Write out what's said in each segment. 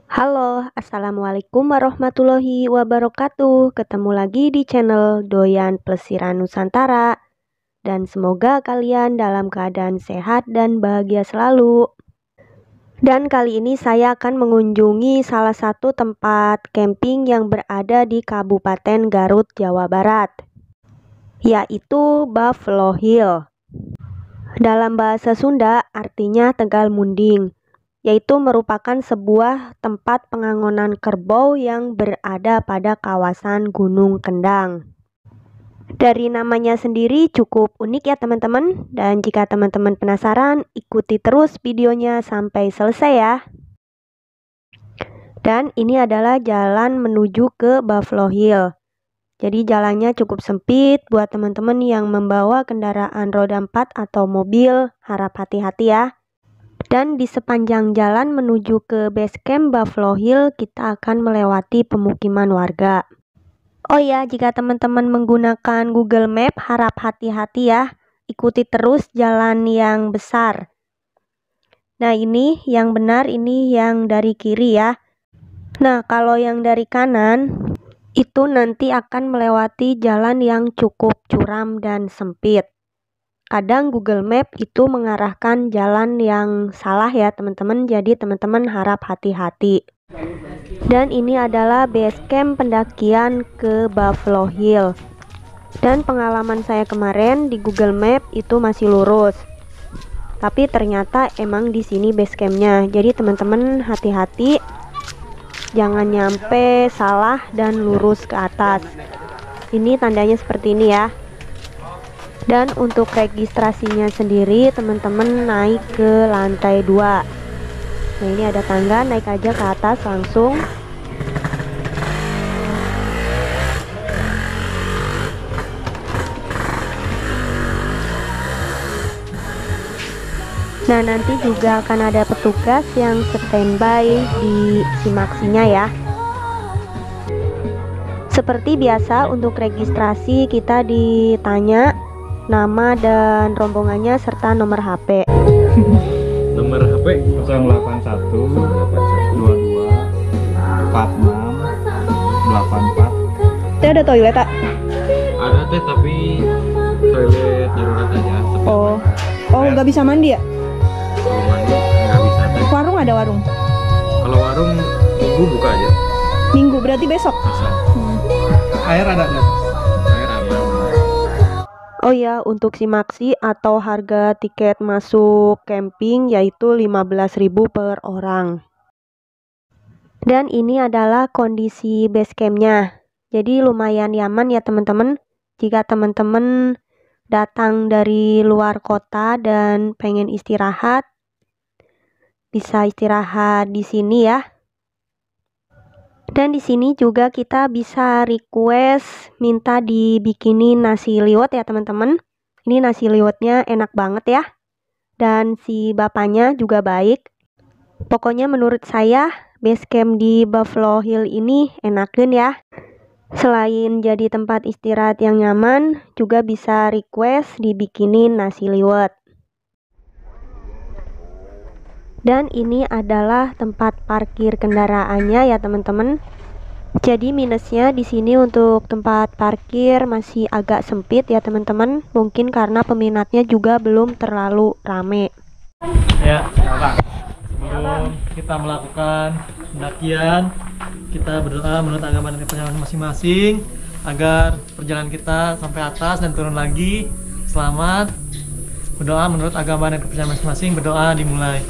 Halo, Assalamualaikum warahmatullahi wabarakatuh. Ketemu lagi di channel Doyan Plesiran Nusantara. Dan semoga kalian dalam keadaan sehat dan bahagia selalu. Dan kali ini saya akan mengunjungi salah satu tempat camping yang berada di Kabupaten Garut, Jawa Barat, yaitu Buffalo Hill. Dalam bahasa Sunda artinya Tegal Munding, yaitu merupakan sebuah tempat pengangonan kerbau yang berada pada kawasan Gunung Kendang. Dari namanya sendiri cukup unik ya teman-teman, dan jika teman-teman penasaran, ikuti terus videonya sampai selesai ya. Dan ini adalah jalan menuju ke Buffalo Hill. Jadi jalannya cukup sempit, buat teman-teman yang membawa kendaraan roda 4 atau mobil, harap hati-hati ya. Dan di sepanjang jalan menuju ke base camp Buffalo Hill, kita akan melewati pemukiman warga. Oh ya, jika teman-teman menggunakan Google Map, harap hati-hati ya. Ikuti terus jalan yang besar. Nah, ini yang benar, ini yang dari kiri ya. Nah, kalau yang dari kanan, itu nanti akan melewati jalan yang cukup curam dan sempit. Kadang Google Map itu mengarahkan jalan yang salah ya teman-teman, jadi teman-teman harap hati-hati. Dan ini adalah base camp pendakian ke Buffalo Hill. Dan pengalaman saya kemarin di Google Map itu masih lurus. Tapi ternyata emang di sini base campnya. Jadi teman-teman hati-hati, jangan nyampe salah dan lurus ke atas. Ini tandanya seperti ini ya. Dan untuk registrasinya sendiri teman-teman naik ke lantai 2. Nah, ini ada tangga, naik aja ke atas langsung. Nah, nanti juga akan ada petugas yang standby di simaksinya ya. Seperti biasa untuk registrasi kita ditanya nama dan rombongannya serta nomor HP. Nomor HP 081 22 46 84. Itu ada toilet tak? Ada teh, tapi toilet darurat aja. Oh nggak bisa mandi ya? Kalau mandi nggak bisa teh. Warung ada warung? Kalau warung minggu buka aja. Minggu berarti besok? Bisa. Air ada nggak? Air ada. Oh ya, untuk simaksi atau harga tiket masuk camping yaitu 15.000 per orang. Dan ini adalah kondisi base campnya. Jadi lumayan nyaman ya teman-teman. Jika teman-teman datang dari luar kota dan pengen istirahat, bisa istirahat di sini ya. Dan di sini juga kita bisa request minta dibikinin nasi liwet ya teman-teman. Ini nasi liwetnya enak banget ya. Dan si bapaknya juga baik. Pokoknya menurut saya base camp di Buffalo Hill ini enakin ya. Selain jadi tempat istirahat yang nyaman, juga bisa request dibikinin nasi liwet. Dan ini adalah tempat parkir kendaraannya ya teman-teman. Jadi minusnya di sini untuk tempat parkir masih agak sempit ya teman-teman. Mungkin karena peminatnya juga belum terlalu rame. Ya, sebelum kita melakukan pendakian, kita berdoa menurut agama dan kepercayaan masing-masing agar perjalanan kita sampai atas dan turun lagi selamat. Berdoa menurut agama dan kepercayaan masing-masing. Berdoa dimulai.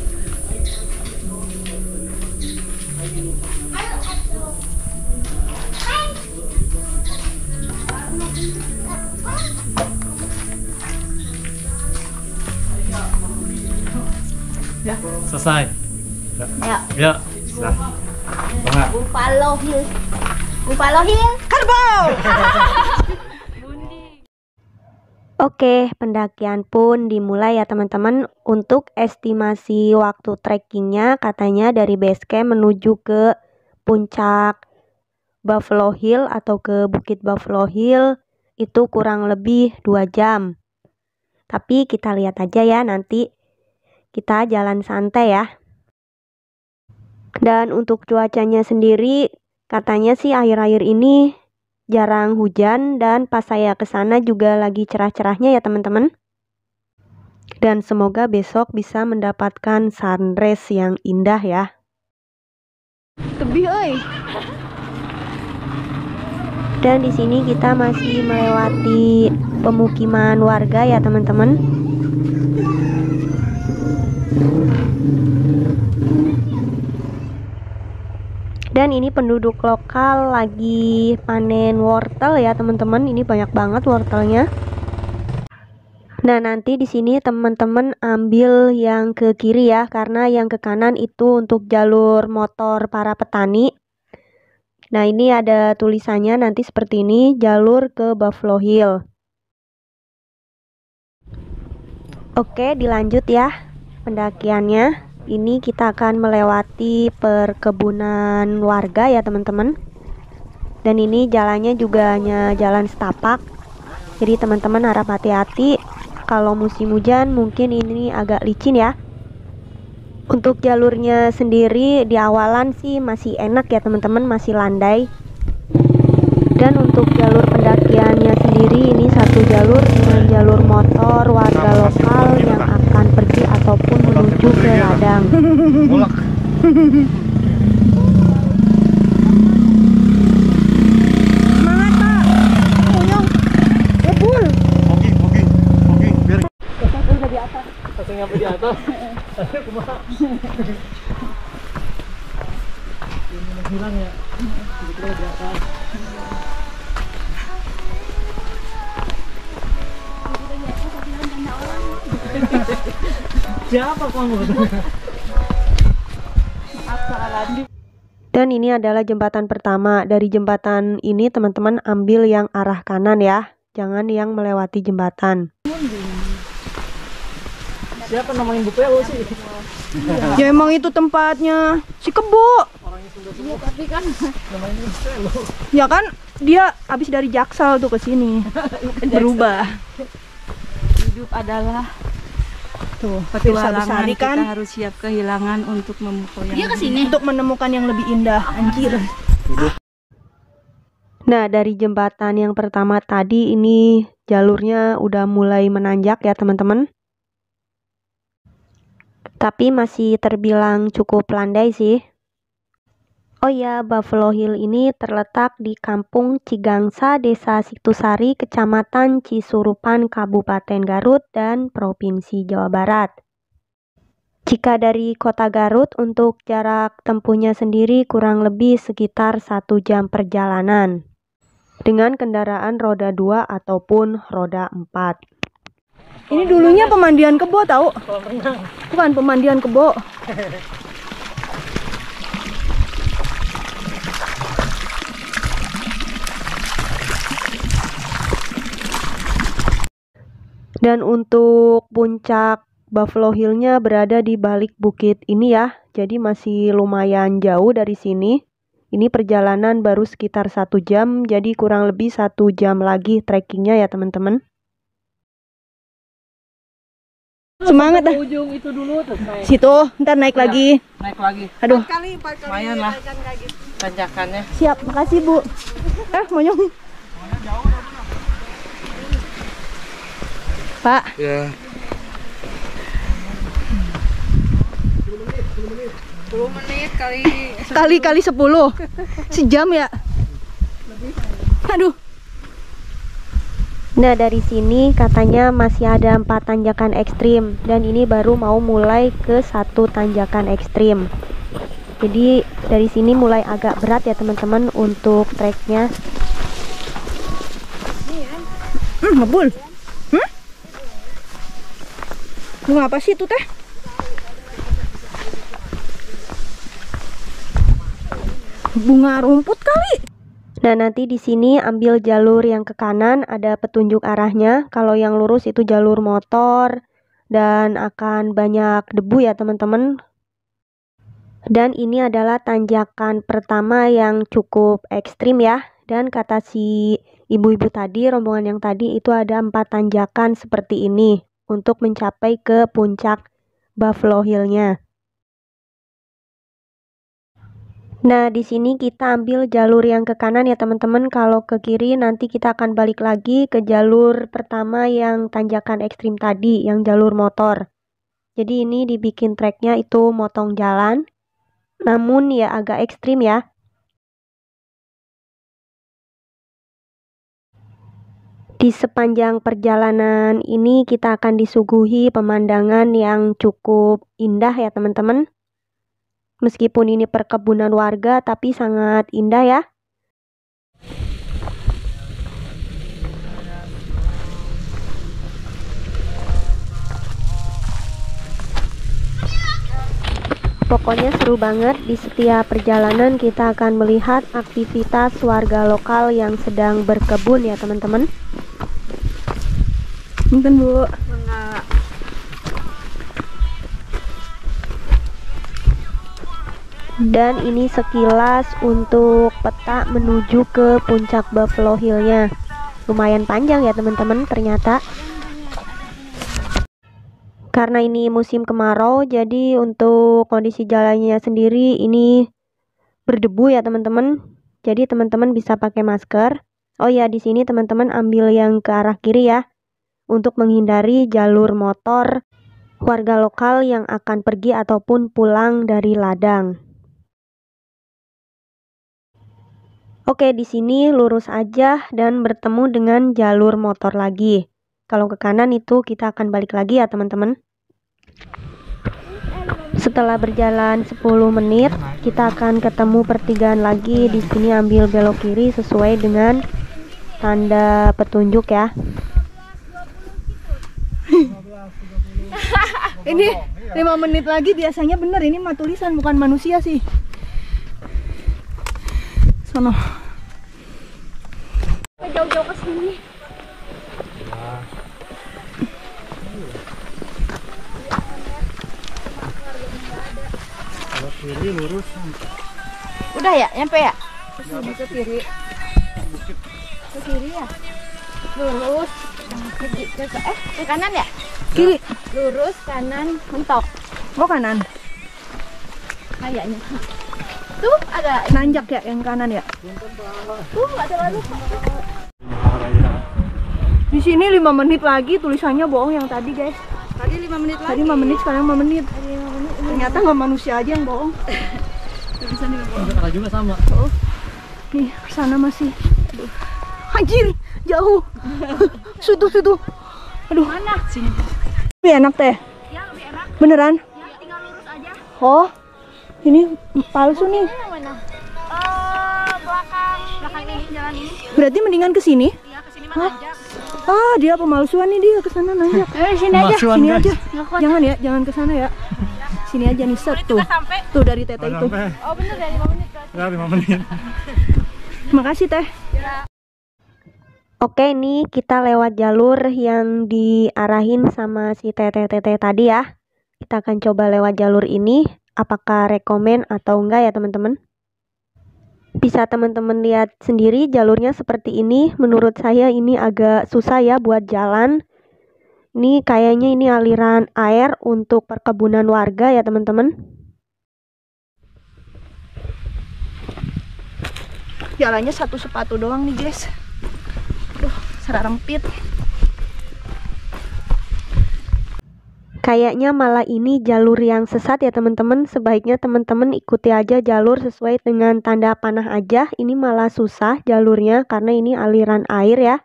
Ya. Selesai. Ya. Ya. Sudah. Enggak. Buffalo Hill. Kerbau. Oke, pendakian pun dimulai ya teman-teman. Untuk estimasi waktu trekkingnya katanya dari base camp menuju ke puncak Buffalo Hill atau ke Bukit Buffalo Hill itu kurang lebih 2 jam. Tapi kita lihat aja ya nanti. Kita jalan santai ya. Dan untuk cuacanya sendiri, katanya sih akhir-akhir ini jarang hujan dan pas saya ke sana juga lagi cerah-cerahnya ya teman-teman. Dan semoga besok bisa mendapatkan sunrise yang indah ya. Tebih euy. Dan di sini kita masih melewati pemukiman warga ya teman-teman. Dan ini penduduk lokal lagi panen wortel ya teman-teman. Ini banyak banget wortelnya. Nah, nanti di sini teman-teman ambil yang ke kiri ya, karena yang ke kanan itu untuk jalur motor para petani. Nah, ini ada tulisannya nanti seperti ini, jalur ke Buffalo Hill. Oke, dilanjut ya pendakiannya. Ini kita akan melewati perkebunan warga ya teman-teman. Dan ini jalannya juga hanya jalan setapak. Jadi teman-teman harap hati-hati. Kalau musim hujan mungkin ini agak licin ya. Untuk jalurnya sendiri di awalan sih masih enak ya teman-teman, masih landai. Dan untuk jalur pendakiannya sendiri ini satu jalur dengan jalur motor warga lokal yang akan pergi ataupun menuju ke ladang. Semangat, Pak. Puyong. Ngebul. Biar langsung nyampe di atas. Aduh, kumaha. Ini menghilang ya. Tiba-tiba di atas. Siapa kamu? Dan ini adalah jembatan pertama. Dari jembatan ini teman-teman ambil yang arah kanan ya, jangan yang melewati jembatan. Siapa namain Bu Pelo sih? Ya emang itu tempatnya si Kebo. Iya, tapi kan namanya Bu Pelo. Ya kan dia habis dari Jaksel tuh ke sini. Berubah. Hidup adalah Tuh, petirsa petualangan, besari kan kita harus siap kehilangan untuk memukau yang untuk menemukan yang lebih indah. Anjir. Nah, dari jembatan yang pertama tadi ini jalurnya udah mulai menanjak ya teman-teman. Tapi masih terbilang cukup landai sih. Oh ya, Buffalo Hill ini terletak di Kampung Cigangsa, Desa Situsari, Kecamatan Cisurupan, Kabupaten Garut, dan Provinsi Jawa Barat. Jika dari kota Garut, untuk jarak tempuhnya sendiri kurang lebih sekitar 1 jam perjalanan. Dengan kendaraan roda 2 ataupun roda 4. Ini dulunya pemandian Kebo tahu? Bukan pemandian Kebo. Dan untuk puncak Buffalo Hill-nya berada di balik bukit ini ya. Jadi masih lumayan jauh dari sini. Ini perjalanan baru sekitar 1 jam. Jadi kurang lebih 1 jam lagi trekkingnya ya teman-teman. Semangat dah. Ujung itu dulu terus naik. Situ, ntar naik lagi. Naik lagi. Aduh, Lumayan lah tanjakannya. siap. Makasih, Bu. Monyong. Pak, Ya. 10 menit kali 10. Sejam ya? Aduh. Nah, dari sini katanya masih ada 4 tanjakan ekstrim. Dan ini baru mau mulai ke 1 tanjakan ekstrim. Jadi dari sini mulai agak berat ya teman-teman untuk treknya. Ngebul. Bunga apa sih itu teh? Bunga rumput kali. Nah, nanti di sini ambil jalur yang ke kanan, ada petunjuk arahnya. Kalau yang lurus itu jalur motor dan akan banyak debu ya teman-teman. Dan ini adalah tanjakan pertama yang cukup ekstrim ya. Dan kata si ibu-ibu tadi, rombongan yang tadi itu ada 4 tanjakan seperti ini untuk mencapai ke puncak Buffalo Hill-nya. Nah, di sini kita ambil jalur yang ke kanan ya teman-teman. Kalau ke kiri nanti kita akan balik lagi ke jalur pertama yang tanjakan ekstrim tadi, yang jalur motor. Jadi ini dibikin treknya itu motong jalan, namun ya agak ekstrim ya. Di sepanjang perjalanan ini kita akan disuguhi pemandangan yang cukup indah ya teman-teman. Meskipun ini perkebunan warga, tapi sangat indah ya. Pokoknya seru banget. Di setiap perjalanan kita akan melihat aktivitas warga lokal yang sedang berkebun ya teman-teman. Mungkin Bu. Dan ini sekilas untuk peta menuju ke puncak Buffalo Hill-nya. Lumayan panjang ya teman-teman ternyata. Karena ini musim kemarau, jadi untuk kondisi jalannya sendiri ini berdebu ya teman-teman. Jadi teman-teman bisa pakai masker. Oh ya, di sini teman-teman ambil yang ke arah kiri ya, untuk menghindari jalur motor warga lokal yang akan pergi ataupun pulang dari ladang. Oke, di sini lurus aja dan bertemu dengan jalur motor lagi. Kalau ke kanan itu kita akan balik lagi ya teman-teman. Setelah berjalan 10 menit, kita akan ketemu pertigaan lagi. Di sini ambil belok kiri sesuai dengan tanda petunjuk ya. Ini 5 menit lagi biasanya bener, ini mah tulisan bukan manusia sih. Sono. Jauh-jauh ke sini. Kalau kiri lurus. Udah ya, nyampe ya? Ke kiri. Ke kiri ya? Lurus. Ke kanan ya? Kiri. Lurus, kanan, mentok. Oh kanan. Kayaknya. Tuh ada. Nanjak ya yang kanan ya. Tuh ada lalu. Di sini 5 menit lagi, tulisannya bohong yang tadi guys. Tadi 5 menit lagi. Tadi 5 menit, sekarang 5 menit. Ternyata nggak manusia aja yang bohong. Bisa nih. Arah juga sama. Oh, nih sana masih. Aduh. Anjir, jauh. Situ. Aduh. Mana? Sini. Lebih enak teh. Ya lebih enak. Beneran? Ya tinggal lurus aja. Oh, ini palsu nih. Yang mana? Belakang ini, jalan ini. Berarti mendingan ke sini? Ya ke sini mana aja. Ah, dia pemalsuan nih, dia ke sana nanjak. Sini aja. Pemalsuan, Sini guys. aja. Jangan ya, jangan ke sana ya. Sini aja nih set tuh. Sampai. Tuh dari Tete itu. Oh bener dari 5 menit. Ya 5 menit. Makasih Teh. Oke, ini kita lewat jalur yang diarahin sama si Tete tadi ya. Kita akan coba lewat jalur ini. Apakah rekomen atau enggak ya teman-teman? Bisa teman-teman lihat sendiri jalurnya seperti ini. Menurut saya ini agak susah ya buat jalan. Ini kayaknya ini aliran air untuk perkebunan warga ya teman-teman. Jalannya satu sepatu doang nih guys. Aduh, serempit. Kayaknya malah ini jalur yang sesat ya teman-teman. Sebaiknya teman-teman ikuti aja jalur sesuai dengan tanda panah aja. Ini malah susah jalurnya karena ini aliran air ya.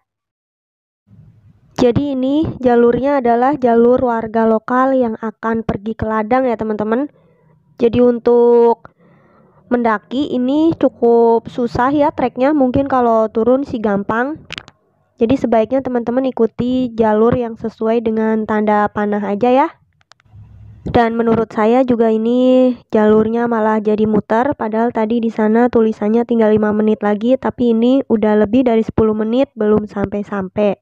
Jadi ini jalurnya adalah jalur warga lokal yang akan pergi ke ladang ya teman-teman. Jadi untuk mendaki ini cukup susah ya treknya. Mungkin kalau turun sih gampang. Jadi sebaiknya teman-teman ikuti jalur yang sesuai dengan tanda panah aja ya. Dan menurut saya juga ini jalurnya malah jadi muter. Padahal tadi di sana tulisannya tinggal 5 menit lagi. Tapi ini udah lebih dari 10 menit belum sampai-sampai.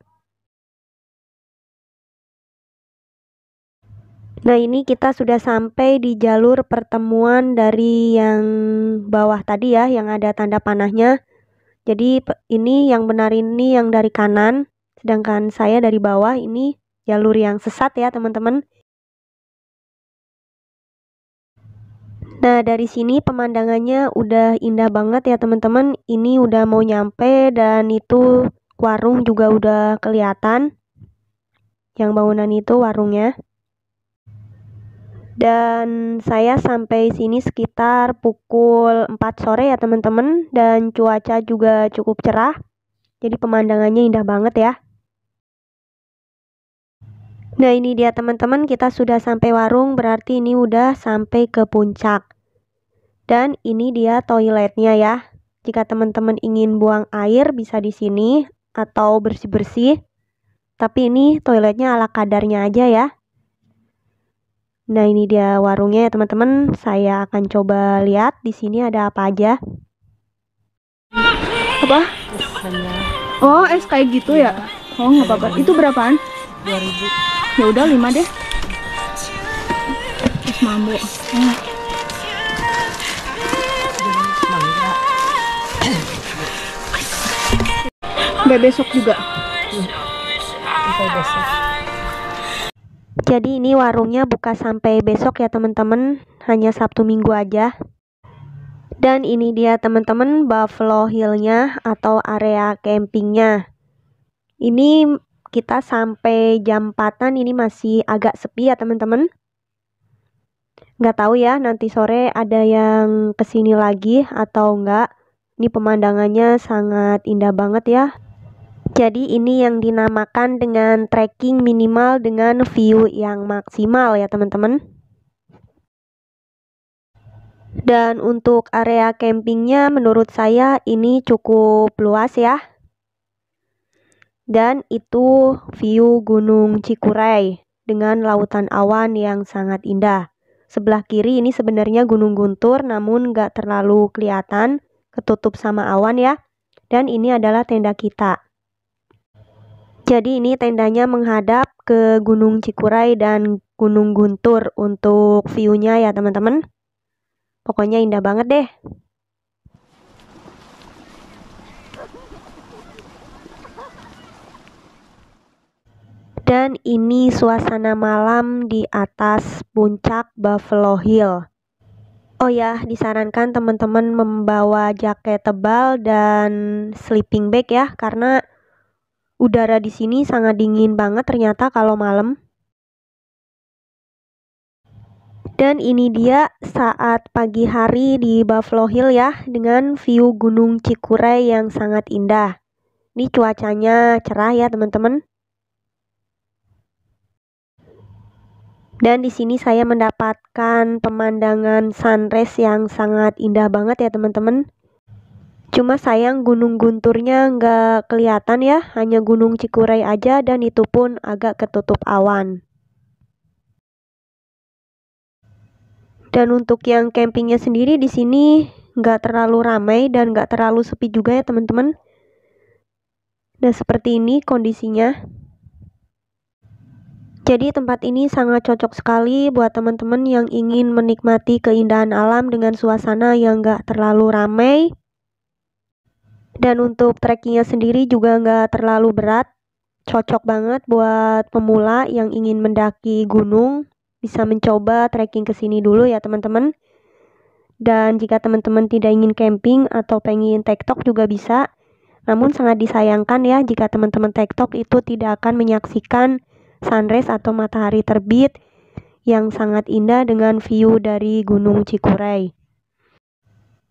Nah ini kita sudah sampai di jalur pertemuan dari yang bawah tadi ya. Yang ada tanda panahnya. Jadi ini yang benar ini yang dari kanan, sedangkan saya dari bawah. Ini jalur yang sesat ya teman-teman. Nah, dari sini pemandangannya udah indah banget ya teman-teman. Ini udah mau nyampe dan itu warung juga udah kelihatan. Yang bangunan itu warungnya. Dan saya sampai sini sekitar pukul 4 sore ya teman-teman. Dan cuaca juga cukup cerah. Jadi pemandangannya indah banget ya. Nah, ini dia teman-teman, kita sudah sampai warung, berarti ini udah sampai ke puncak. Dan ini dia toiletnya ya. Jika teman-teman ingin buang air bisa di sini atau bersih-bersih. Tapi ini toiletnya ala kadarnya aja ya. Nah, ini dia warungnya ya teman-teman. Saya akan coba lihat di sini ada apa aja. Apa? Oh, es kayak gitu ya? Oh, nggak apa-apa. Itu berapaan? 2000. Ya udah 5 deh. Es mambo. Sampai besok juga. Jadi ini warungnya buka sampai besok ya teman-teman. Hanya Sabtu Minggu aja. Dan ini dia teman-teman Buffalo Hill-nya atau area campingnya. Ini kita sampai jam 4-an, ini masih agak sepi ya teman-teman. Nggak tahu ya nanti sore ada yang kesini lagi atau enggak. Ini pemandangannya sangat indah banget ya. Jadi ini yang dinamakan dengan trekking minimal dengan view yang maksimal ya teman-teman. Dan untuk area campingnya menurut saya ini cukup luas ya. Dan itu view Gunung Cikuray dengan lautan awan yang sangat indah. Sebelah kiri ini sebenarnya Gunung Guntur namun nggak terlalu kelihatan, ketutup sama awan ya. Dan ini adalah tenda kita. Jadi ini tendanya menghadap ke Gunung Cikuray dan Gunung Guntur untuk view-nya ya teman-teman. Pokoknya indah banget deh. Dan ini suasana malam di atas puncak Buffalo Hill. Oh ya, disarankan teman-teman membawa jaket tebal dan sleeping bag ya, karena udara di sini sangat dingin banget ternyata kalau malam. Dan ini dia saat pagi hari di Buffalo Hill ya, dengan view Gunung Cikuray yang sangat indah. Ini cuacanya cerah ya teman-teman. Dan di sini saya mendapatkan pemandangan sunrise yang sangat indah banget ya teman-teman. Cuma sayang Gunung Gunturnya nggak kelihatan ya, hanya Gunung Cikuray aja dan itu pun agak ketutup awan. Dan untuk yang campingnya sendiri di sini nggak terlalu ramai dan nggak terlalu sepi juga ya teman-teman. Nah seperti ini kondisinya. Jadi tempat ini sangat cocok sekali buat teman-teman yang ingin menikmati keindahan alam dengan suasana yang gak terlalu ramai. Dan untuk trekkingnya sendiri juga gak terlalu berat. Cocok banget buat pemula yang ingin mendaki gunung. Bisa mencoba trekking ke sini dulu ya teman-teman. Dan jika teman-teman tidak ingin camping atau pengen tektok juga bisa. Namun sangat disayangkan ya jika teman-teman tektok itu tidak akan menyaksikan sunrise atau matahari terbit yang sangat indah dengan view dari Gunung Cikuray.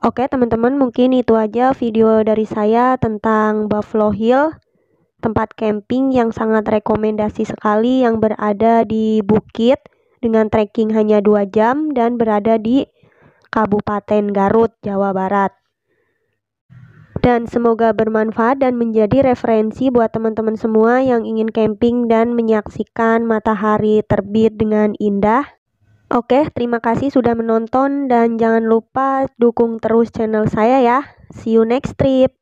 Oke teman-teman, mungkin itu aja video dari saya tentang Buffalo Hill, tempat camping yang sangat rekomendasi sekali yang berada di bukit dengan trekking hanya 2 jam dan berada di Kabupaten Garut, Jawa Barat. Dan semoga bermanfaat dan menjadi referensi buat teman-teman semua yang ingin camping dan menyaksikan matahari terbit dengan indah. Oke, terima kasih sudah menonton dan jangan lupa dukung terus channel saya ya. See you next trip.